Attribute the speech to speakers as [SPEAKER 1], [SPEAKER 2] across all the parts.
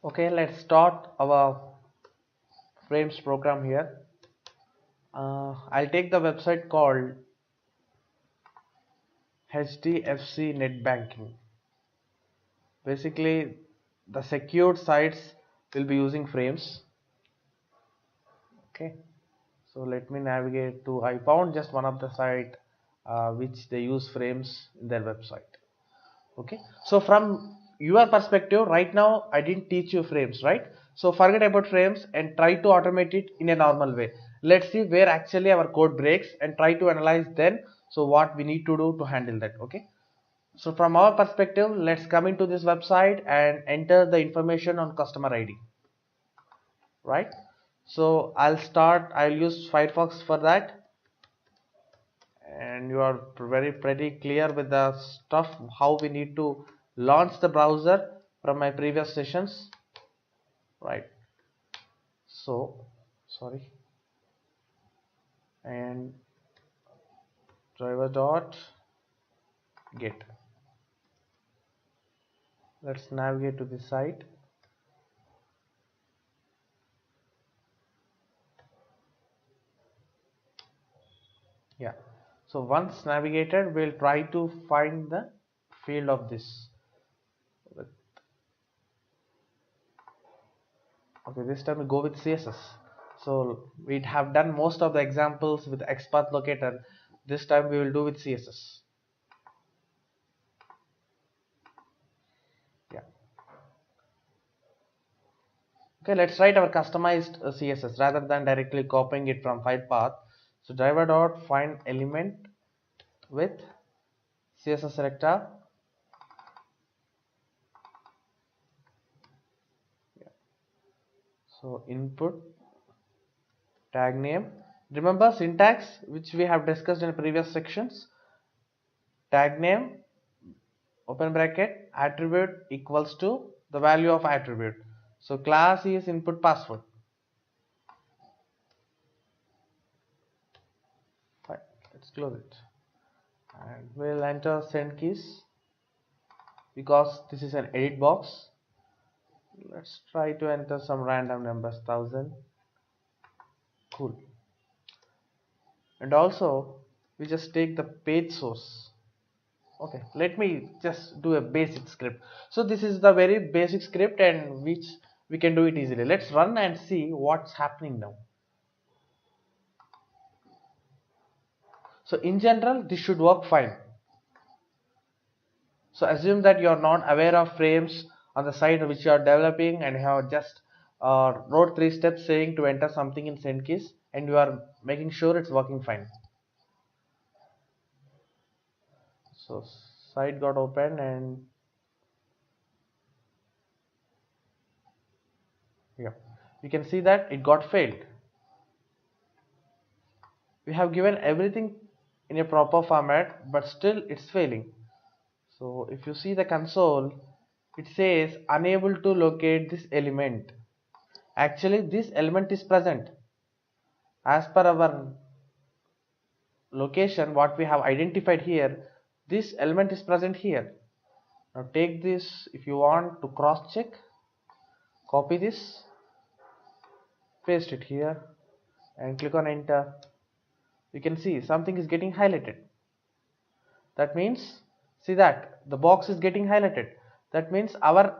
[SPEAKER 1] Okay, let's start our frames program here. I'll take the website called HDFC Net Banking. Basically, the secured sites will be using frames. Okay, so let me navigate to. I found just one of the site which they use frames in their website. Okay, so from your perspective, right now I didn't teach you frames, right? So forget about frames and try to automate it in a normal way. Let's see where actually our code breaks and try to analyze then so what we need to do to handle that. Okay, so from our perspective, let's come into this website and enter the information on customer ID, right? So I'll use Firefox for that, and you are pretty clear with the stuff how we need to launch the browser from my previous sessions, right? So sorry, and driver dot get. Let's navigate to this site. Yeah, so once navigated, we'll try to find the field of this. Okay, this time we go with CSS. So we have done most of the examples with XPath locator. This time we will do with CSS. Yeah. Okay, let's write our customized CSS rather than directly copying it from file path. So driver dot find element with CSS selector. Yeah. So input tag name. Remember syntax which we have discussed in previous sections. Tag name open bracket attribute equals to the value of attribute. So class is input password. Fine, let's close it and we'll enter send keys because this is an edit box. Let's try to enter some random numbers, 1000. Cool. And also we just take the page source. Okay, let me just do a basic script. So this is the very basic script and which we can do it easily. Let's run and see what's happening now. So in general this should work fine. So assume that you are not aware of frames on the site which you are developing and you have just wrote 3 steps saying to enter something in send keys and you are making sure it's working fine. So site got opened and yeah, you can see that it got failed. We have given everything in a proper format but still it's failing. So if you see the console, it says unable to locate this element. Actually this element is present as per our location what we have identified here. This element is present here. Now take this, if you want to cross check, copy this, paste it here and click on enter. You can see something is getting highlighted. That means, see that the box is getting highlighted. That means our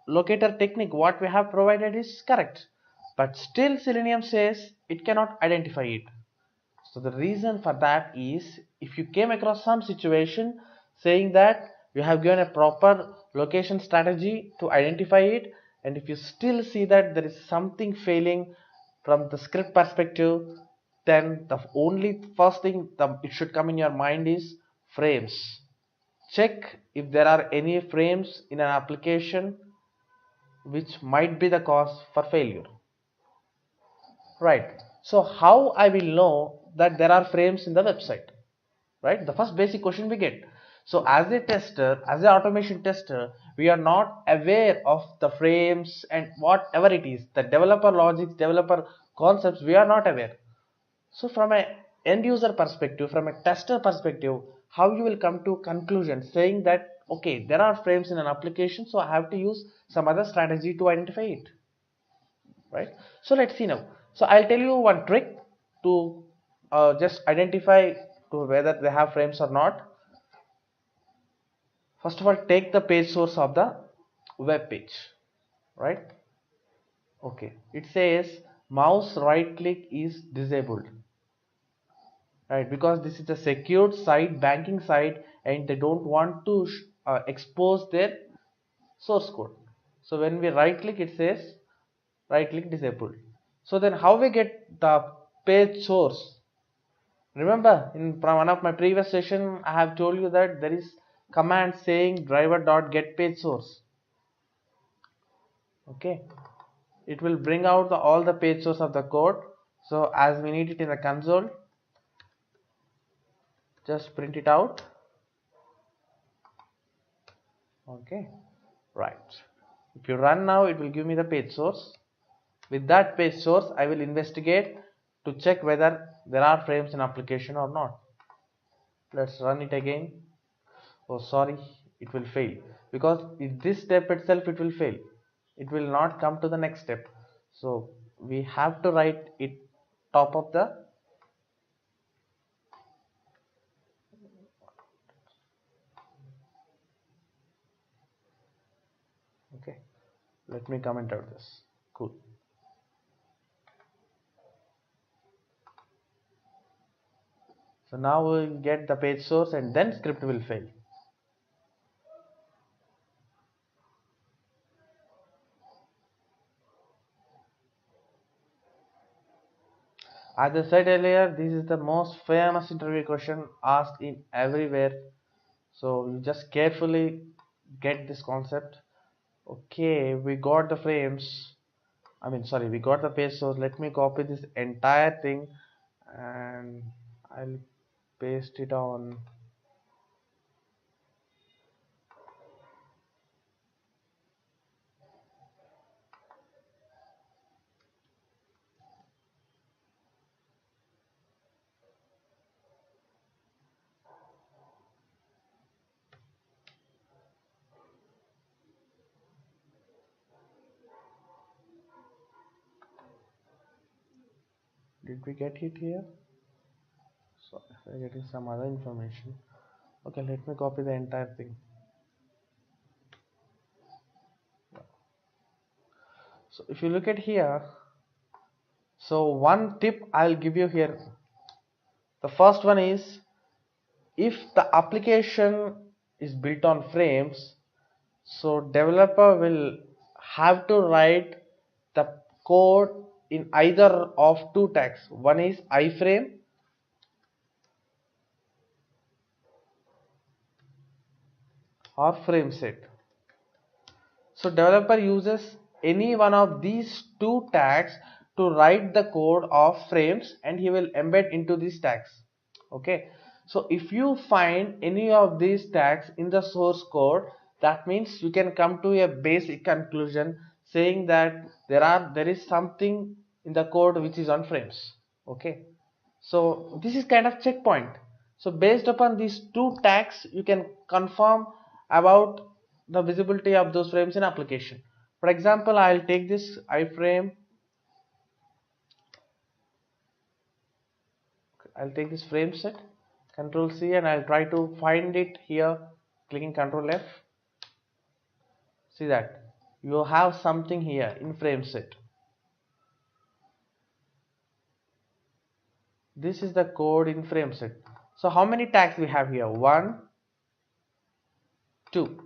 [SPEAKER 1] locator technique what we have provided is correct, but still Selenium says it cannot identify it. So the reason for that is if you came across some situation saying that you have given a proper location strategy to identify it, and if you still see that there is something failing from the script perspective, then the only first thing that it should come in your mind is frames. Check if there are any frames in an application which might be the cause for failure. Right. So how I will know that there are frames in the website? Right. The first basic question we get. So as a tester, as an automation tester, we are not aware of the frames and whatever it is, the developer logics, developer concepts, we are not aware. So from a end user perspective, from a tester perspective, how you will come to conclusion saying that okay, there are frames in an application, so I have to use some other strategy to identify it, right? So let's see now. So I'll tell you one trick to just identify to whether they have frames or not. First of all, take the page source of the web page, right? Okay, it says mouse right click is disabled, right? Because this is a secured site, banking site, and they don't want to expose their source code. So when we right click, it says right click disabled. So then how we get the page source? Remember, in one of my previous session I have told you that there is command saying driver.getPageSource. Okay, it will bring out all the page source of the code. So as we need it in the console, just print it out. Okay, right. If you run now, it will give me the page source. With that page source, I will investigate to check whether there are frames in application or not. Let's run it again. Oh sorry, it will fail, because in this step itself it will fail. It will not come to the next step. So we have to write it top of the okay. Let me comment out this. Cool. So now we'll get the page source and then script will fail. As I said earlier, this is the most famous interview question asked in everywhere. So you just carefully get this concept. Okay, we got the frames. We got the page source. Let me copy this entire thing and I'll paste it on. Did we get it here? So if I'm getting some other information. Okay, let me copy the entire thing. So if you look at here, so one tip I'll give you here. The first one is, if the application is built on frames, so developer will have to write the code in either of two tags. One is iframe or frame set. So developer uses any one of these two tags to write the code of frames, and he will embed into these tags. Okay, so if you find any of these tags in the source code, that means you can come to a basic conclusion saying that there is something in the code which is on frames. Okay, so this is kind of checkpoint. So based upon these two tags, you can confirm about the visibility of those frames in application. For example, I'll take this iframe. I'll take this frame set, Control C, and I'll try to find it here, clicking Control F. See that you have something here in frame set. This is the code in frame set. So how many tags we have here? 1, 2,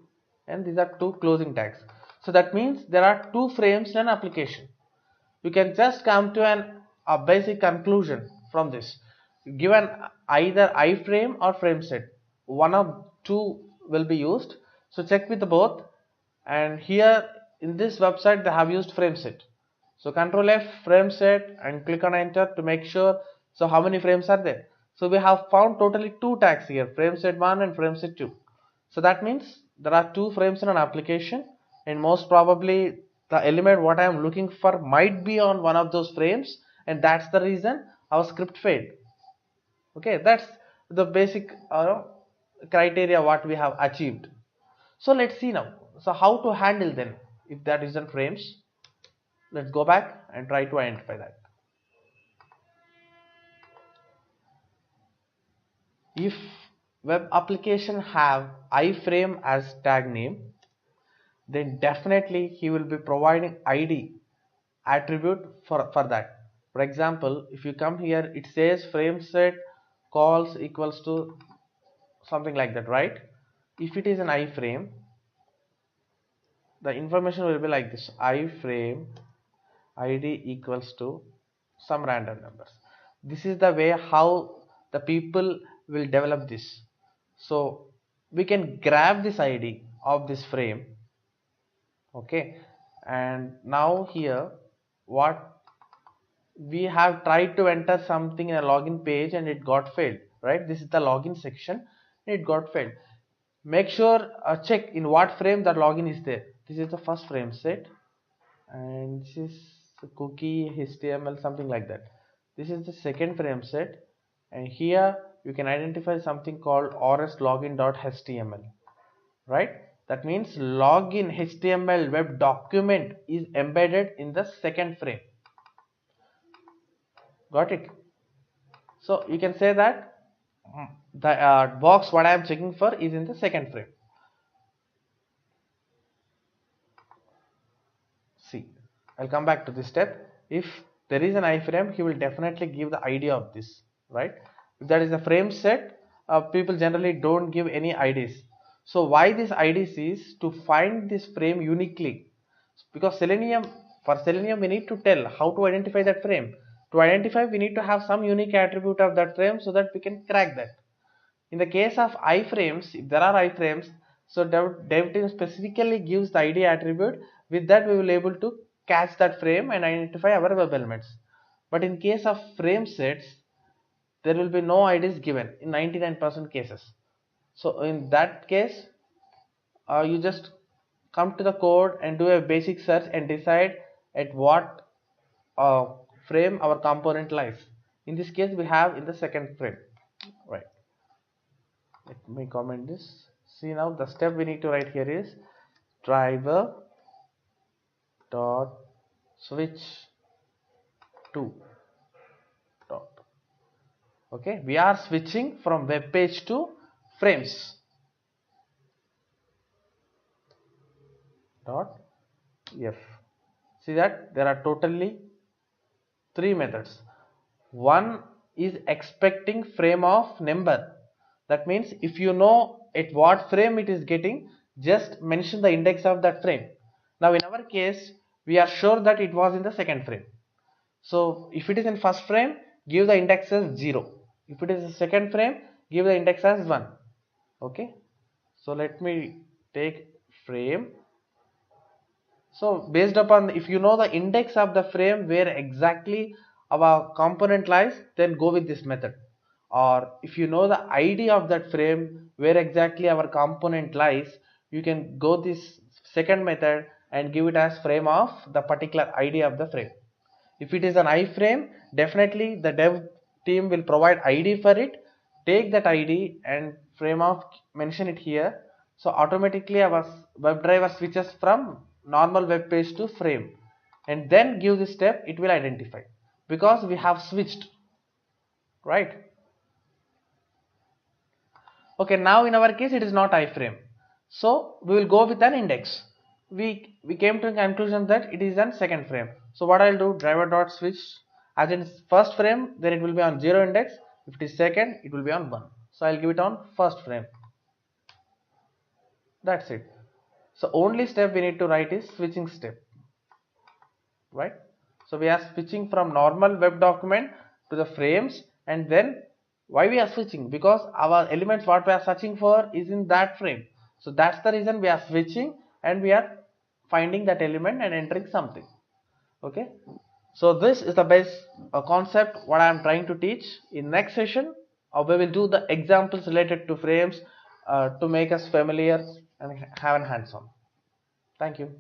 [SPEAKER 1] and these are two closing tags. So that means there are two frames in an application. You can just come to a basic conclusion from this. Given either iframe or frame set, one of two will be used. So check with both, and here in this website they have used frame set. So Control F, frame set, and click on enter to make sure. So how many frames are there? So we have found totally two tags here, frame set 1 and frame set 2. So that means there are two frames in an application, and most probably the element what I am looking for might be on one of those frames, and that's the reason our script failed. Okay, that's the basic criteria what we have achieved. So let's see now. So how to handle then if that isn't frames? Let's go back and try to identify that. If web application have iframe as tag name, then definitely he will be providing id attribute for that. For example, if you come here, it says frame set calls equals to something like that, right? If it is an iframe, the information will be like this: iframe id equals to some random numbers. This is the way how the people will develop this. So we can grab this id of this frame, okay, and now here what we have tried to enter something in a login page and it got failed, right? This is the login section, it got failed. Make sure check in what frame the login is there. This is the first frame set, and this is cookie HTML, something like that. This is the second frame set, and here you can identify something called rs login.html, right? That means login HTML web document is embedded in the second frame. Got it? So you can say that the box what I am checking for is in the second frame. See, I'll come back to this step. If there is an iframe, he will definitely give the ID of this, right? If that is a frame set, people generally don't give any IDs. So why this IDs is to find this frame uniquely, because for Selenium we need to tell how to identify that frame. To identify, we need to have some unique attribute of that frame so that we can crack that. In the case of iframes, if there are iframes, so dev team specifically gives the ID attribute. With that we will able to catch that frame and identify our web elements. But in case of frame sets, there will be no IDs given in 99% cases. So in that case, you just come to the code and do a basic search and decide at what frame our component lies. In this case, we have in the second frame, right? Let me comment this. See, now the step we need to write here is driver dot switch to dot. Okay, we are switching from web page to frames dot f. See that there are totally 3 methods. One is expecting frame of number. That means if you know at what frame it is getting, just mention the index of that frame. Now in our case, we are sure that it was in the second frame. So if it is in first frame, give the index as 0. If it is the second frame, give the index as 1. Okay. So let me take frame. So based upon, if you know the index of the frame where exactly our component lies, then go with this method. Or if you know the ID of that frame where exactly our component lies, you can go this second method and give it as frame of the particular ID of the frame. If it is an iframe, definitely the dev team will provide ID for it. Take that ID and frame of mention it here. So automatically our WebDriver switches from normal web page to frame, and then give this step, it will identify because we have switched, right? Okay, now in our case it is not iframe, so we will go with an index. We came to a conclusion that it is an second frame. So what I'll do, driver dot switch, as in first frame, then it will be on 0 index. If it is second, it will be on 1. So I'll give it on first frame. That's it. So only step we need to write is switching step, right? So we are switching from normal web document to the frames, and then why we are switching? Because our elements what we are searching for is in that frame. So that's the reason we are switching, and we are finding that element and entering something. Okay. So this is the base concept what I am trying to teach. In next session, we will do the examples related to frames to make us familiar and have an hands-on. Thank you.